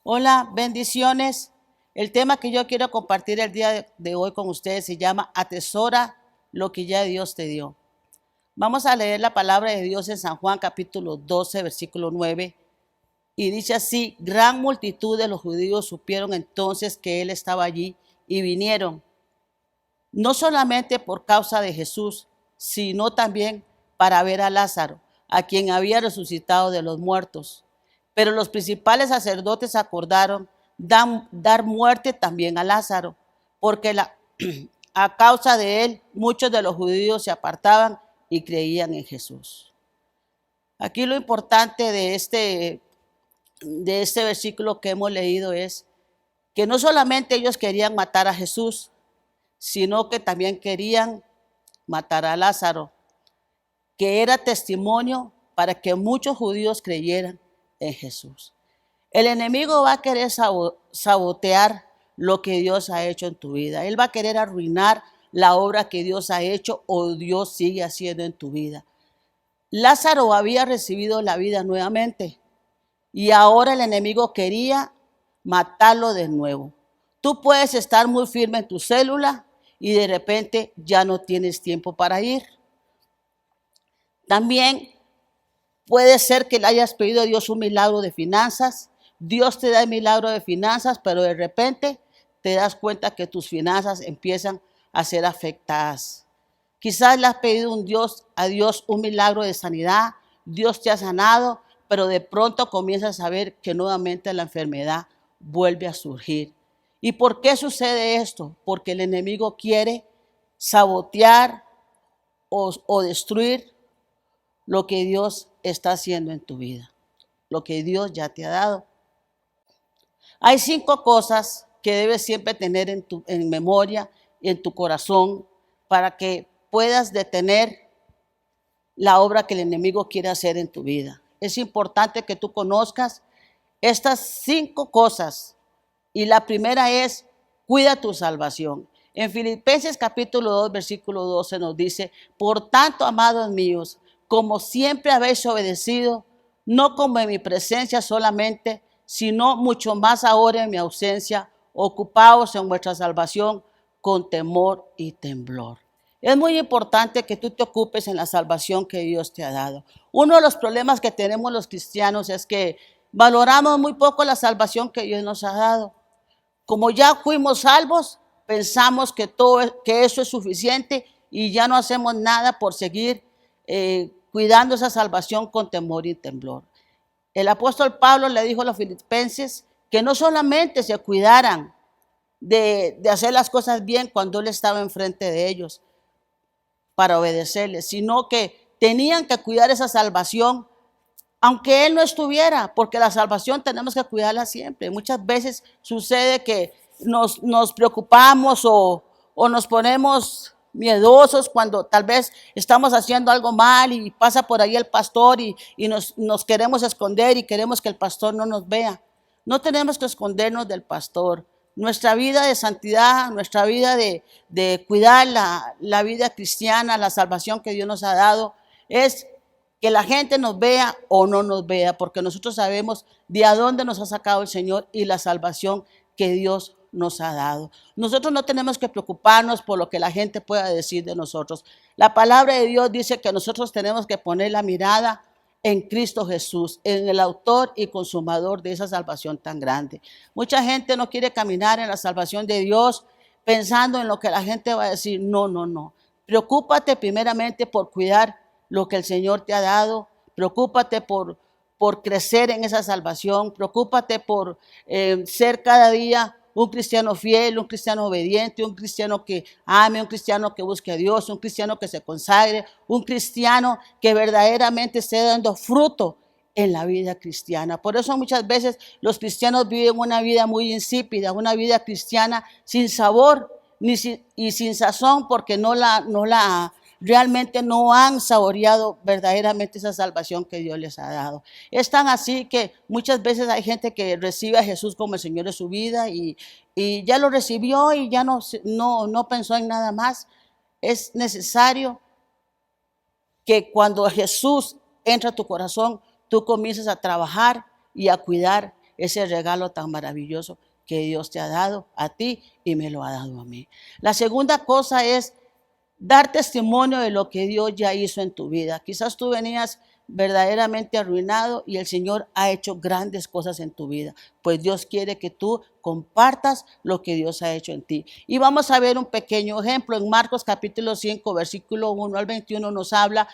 Hola, bendiciones. El tema que yo quiero compartir el día de hoy con ustedes se llama Atesora lo que ya Dios te dio. Vamos a leer la palabra de Dios en San Juan capítulo 12, versículo 9. Y dice así: gran multitud de los judíos supieron entonces que él estaba allí y vinieron, no solamente por causa de Jesús, sino también para ver a Lázaro, a quien había resucitado de los muertos. Pero los principales sacerdotes acordaron dar muerte también a Lázaro, porque a causa de él muchos de los judíos se apartaban y creían en Jesús. Aquí lo importante de este versículo que hemos leído es que no solamente ellos querían matar a Jesús, sino que también querían matar a Lázaro, que era testimonio para que muchos judíos creyeran en Jesús. El enemigo va a querer sabotear lo que Dios ha hecho en tu vida. Él va a querer arruinar la obra que Dios ha hecho o Dios sigue haciendo en tu vida. Lázaro había recibido la vida nuevamente y ahora el enemigo quería matarlo de nuevo. Tú puedes estar muy firme en tu célula y de repente ya no tienes tiempo para ir. También puede ser que le hayas pedido a Dios un milagro de finanzas. Dios te da el milagro de finanzas, pero de repente te das cuenta que tus finanzas empiezan a ser afectadas. Quizás le has pedido a Dios un milagro de sanidad. Dios te ha sanado, pero de pronto comienzas a ver que nuevamente la enfermedad vuelve a surgir. ¿Y por qué sucede esto? Porque el enemigo quiere sabotear o destruir lo que Dios está haciendo en tu vida, lo que Dios ya te ha dado. Hay 5 cosas que debes siempre tener en memoria y en tu corazón para que puedas detener la obra que el enemigo quiere hacer en tu vida. Es importante que tú conozcas estas 5 cosas. Y la primera es: cuida tu salvación. En Filipenses capítulo 2, versículo 12 nos dice: por tanto, amados míos, como siempre habéis obedecido, no como en mi presencia solamente, sino mucho más ahora en mi ausencia, ocupaos en vuestra salvación con temor y temblor. Es muy importante que tú te ocupes en la salvación que Dios te ha dado. Uno de los problemas que tenemos los cristianos es que valoramos muy poco la salvación que Dios nos ha dado. Como ya fuimos salvos, pensamos que eso es suficiente y ya no hacemos nada por seguir cuidando esa salvación con temor y temblor. El apóstol Pablo le dijo a los filipenses que no solamente se cuidaran de hacer las cosas bien cuando él estaba enfrente de ellos para obedecerles, sino que tenían que cuidar esa salvación aunque él no estuviera, porque la salvación tenemos que cuidarla siempre. Muchas veces sucede que nos preocupamos o nos ponemos miedosos cuando tal vez estamos haciendo algo mal y pasa por ahí el pastor y nos queremos esconder y queremos que el pastor no nos vea. No tenemos que escondernos del pastor. Nuestra vida de santidad, nuestra vida de cuidar la vida cristiana, la salvación que Dios nos ha dado, es que la gente nos vea o no nos vea, porque nosotros sabemos de a dónde nos ha sacado el Señor y la salvación que Dios nos ha dado. Nosotros no tenemos que preocuparnos por lo que la gente pueda decir de nosotros. La palabra de Dios dice que nosotros tenemos que poner la mirada en Cristo Jesús, en el autor y consumador de esa salvación tan grande. Mucha gente no quiere caminar en la salvación de Dios pensando en lo que la gente va a decir. No, no, no. Preocúpate primeramente por cuidar lo que el Señor te ha dado. Preocúpate por crecer en esa salvación. Preocúpate por ser cada día un cristiano fiel, un cristiano obediente, un cristiano que ame, un cristiano que busque a Dios, un cristiano que se consagre, un cristiano que verdaderamente esté dando fruto en la vida cristiana. Por eso muchas veces los cristianos viven una vida muy insípida, una vida cristiana sin sabor y sin sazón, porque realmente no han saboreado verdaderamente esa salvación que Dios les ha dado. Es tan así que muchas veces hay gente que recibe a Jesús como el Señor de su vida y ya lo recibió y ya no pensó en nada más. Es necesario que cuando Jesús entra a tu corazón, tú comiences a trabajar y a cuidar ese regalo tan maravilloso que Dios te ha dado a ti y me lo ha dado a mí. La segunda cosa es dar testimonio de lo que Dios ya hizo en tu vida. Quizás tú venías verdaderamente arruinado y el Señor ha hecho grandes cosas en tu vida. Pues Dios quiere que tú compartas lo que Dios ha hecho en ti. Y vamos a ver un pequeño ejemplo. En Marcos capítulo 5, versículo 1 al 21 nos habla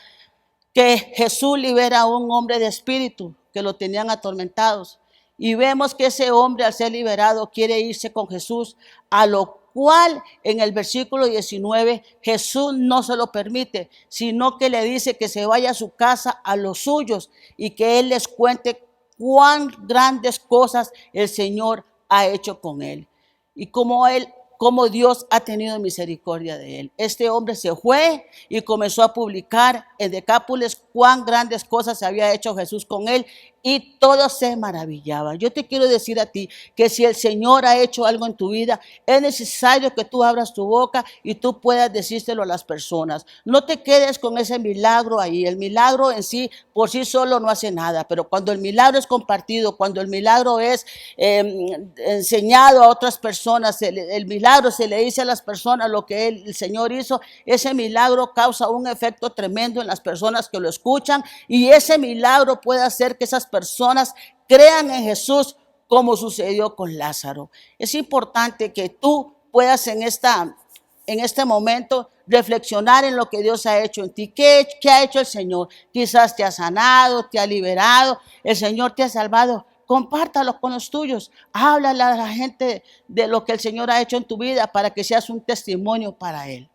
que Jesús libera a un hombre de espíritu que lo tenían atormentados. Y vemos que ese hombre, al ser liberado, quiere irse con Jesús, a lo cual en el versículo 19 Jesús no se lo permite, sino que le dice que se vaya a su casa, a los suyos, y que él les cuente cuán grandes cosas el Señor ha hecho con él. Y como Dios ha tenido misericordia de él. Este hombre se fue y comenzó a publicar en Decápolis cuán grandes cosas se había hecho Jesús con él, y todos se maravillaban. Yo te quiero decir a ti que si el Señor ha hecho algo en tu vida, es necesario que tú abras tu boca y tú puedas decírselo a las personas. No te quedes con ese milagro ahí. El milagro en sí, por sí solo no hace nada, pero cuando el milagro es compartido, cuando el milagro es enseñado a otras personas, el milagro se le dice a las personas lo que el Señor hizo, ese milagro causa un efecto tremendo en las personas que lo escuchan, y ese milagro puede hacer que esas personas crean en Jesús, como sucedió con Lázaro. Es importante que tú puedas en este momento reflexionar en lo que Dios ha hecho en ti. ¿Qué ha hecho el Señor? Quizás te ha sanado, te ha liberado, el Señor te ha salvado. Compártalo con los tuyos. Háblale a la gente de lo que el Señor ha hecho en tu vida para que seas un testimonio para Él.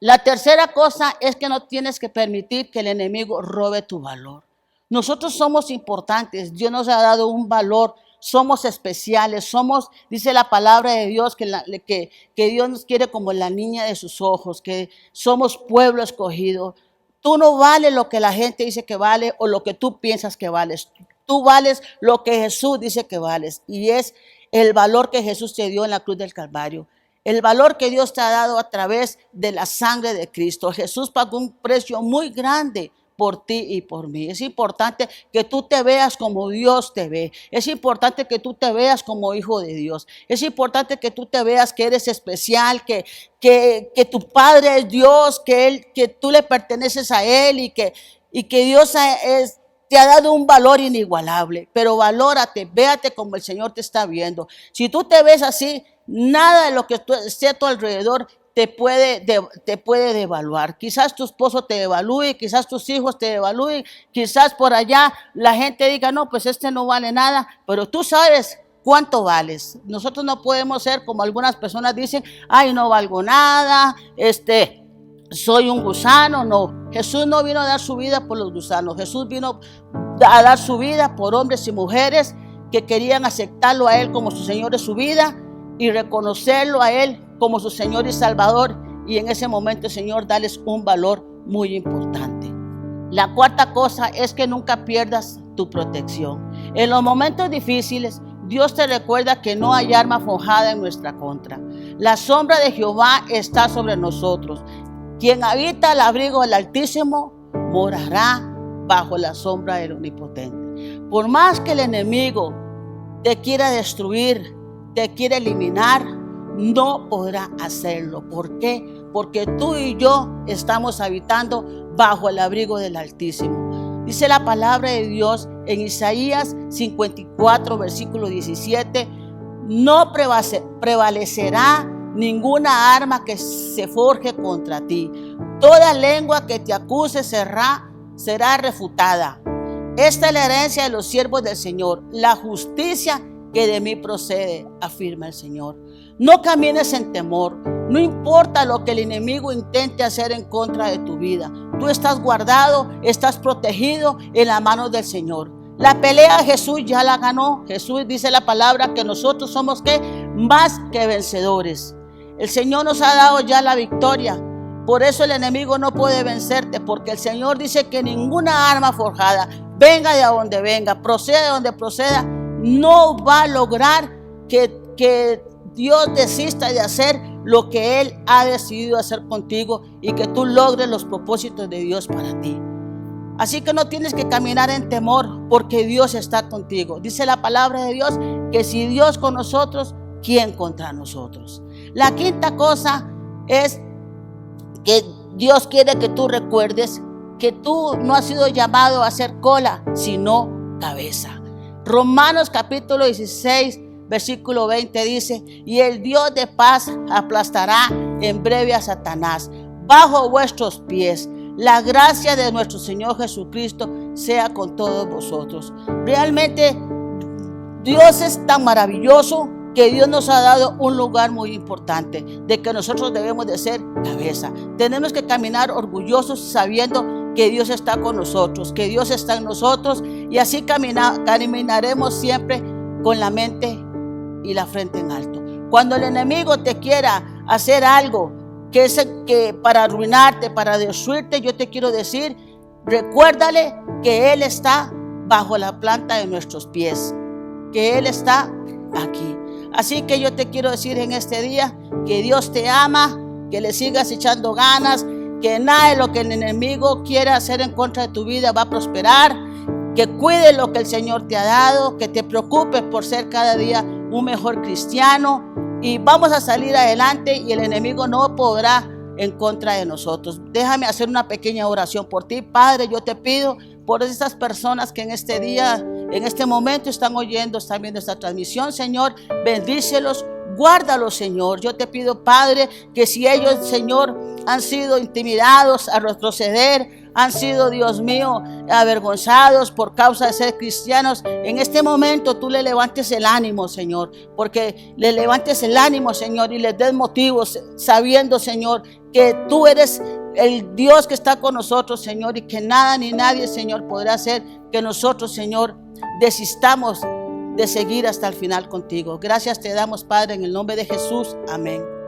La tercera cosa es que no tienes que permitir que el enemigo robe tu valor. Nosotros somos importantes. Dios nos ha dado un valor. Somos especiales. Dice la palabra de Dios que Dios nos quiere como la niña de sus ojos, que somos pueblo escogido. Tú no vales lo que la gente dice que vale o lo que tú piensas que vales. Tú vales lo que Jesús dice que vales, y es el valor que Jesús te dio en la cruz del Calvario. El valor que Dios te ha dado a través de la sangre de Cristo. Jesús pagó un precio muy grande por ti y por mí. Es importante que tú te veas como Dios te ve. Es importante que tú te veas como hijo de Dios. Es importante que tú te veas que eres especial, que tu Padre es Dios, que tú le perteneces a Él, y que Dios te ha dado un valor inigualable. Pero valórate, véate como el Señor te está viendo. Si tú te ves así, nada de lo que esté a tu alrededor te puede devaluar. Quizás tu esposo te devalúe, quizás tus hijos te devalúen, quizás por allá la gente diga, no, pues este no vale nada, pero tú sabes cuánto vales. Nosotros no podemos ser como algunas personas dicen, ay, no valgo nada, soy un gusano. No, Jesús no vino a dar su vida por los gusanos. Jesús vino a dar su vida por hombres y mujeres que querían aceptarlo a Él como su Señor de su vida y reconocerlo a Él como su Señor y Salvador. Y en ese momento el Señor darles un valor muy importante. La cuarta cosa es que nunca pierdas tu protección. En los momentos difíciles, Dios te recuerda que no hay arma forjada en nuestra contra. La sombra de Jehová está sobre nosotros. Quien habita al abrigo del Altísimo morará bajo la sombra del Omnipotente. Por más que el enemigo te quiera destruir, te quiera eliminar, no podrá hacerlo. ¿Por qué? Porque tú y yo estamos habitando bajo el abrigo del Altísimo. Dice la palabra de Dios en Isaías 54, versículo 17, no prevalecerá ninguna arma que se forje contra ti. Toda lengua que te acuse será refutada. Esta es la herencia de los siervos del Señor, la justicia que de mí procede, afirma el Señor. No camines en temor, no importa lo que el enemigo intente hacer en contra de tu vida. Tú estás guardado, estás protegido en la mano del Señor. La pelea Jesús ya la ganó. Jesús dice la palabra que nosotros somos ¿qué? Más que vencedores. El Señor nos ha dado ya la victoria. Por eso el enemigo no puede vencerte, porque el Señor dice que ninguna arma forjada, venga de donde venga, proceda de donde proceda, no va a lograr que Dios desista de hacer lo que Él ha decidido hacer contigo y que tú logres los propósitos de Dios para ti. Así que no tienes que caminar en temor, porque Dios está contigo. Dice la palabra de Dios que si Dios con nosotros, ¿quién contra nosotros? La quinta cosa es que Dios quiere que tú recuerdes que tú no has sido llamado a ser cola, sino cabeza. Romanos capítulo 16, versículo 20 dice: y el Dios de paz aplastará en breve a Satanás bajo vuestros pies. La gracia de nuestro Señor Jesucristo sea con todos vosotros. Realmente Dios es tan maravilloso que Dios nos ha dado un lugar muy importante, de que nosotros debemos de ser cabeza. Tenemos que caminar orgullosos sabiendo que Dios está con nosotros, que Dios está en nosotros, y así caminaremos siempre con la mente y la frente en alto. Cuando el enemigo te quiera hacer algo que para arruinarte, para destruirte, yo te quiero decir, recuérdale que Él está bajo la planta de nuestros pies, que Él está aquí. Así que yo te quiero decir en este día que Dios te ama, que le sigas echando ganas, que nada de lo que el enemigo quiera hacer en contra de tu vida va a prosperar, que cuides lo que el Señor te ha dado, que te preocupes por ser cada día un mejor cristiano, y vamos a salir adelante y el enemigo no podrá en contra de nosotros. Déjame hacer una pequeña oración por ti. Padre, yo te pido por estas personas que en este día, en este momento están oyendo, están viendo esta transmisión. Señor, bendícelos, guárdalos, Señor. Yo te pido, Padre, que si ellos, Señor, han sido intimidados a retroceder, han sido, Dios mío, avergonzados por causa de ser cristianos, en este momento tú le levantes el ánimo, Señor, porque le levantes el ánimo, Señor, y les des motivos, sabiendo, Señor, que tú eres el Dios que está con nosotros, Señor, y que nada ni nadie, Señor, podrá hacer que nosotros, Señor, desistamos de seguir hasta el final contigo. Gracias te damos, Padre, en el nombre de Jesús. Amén.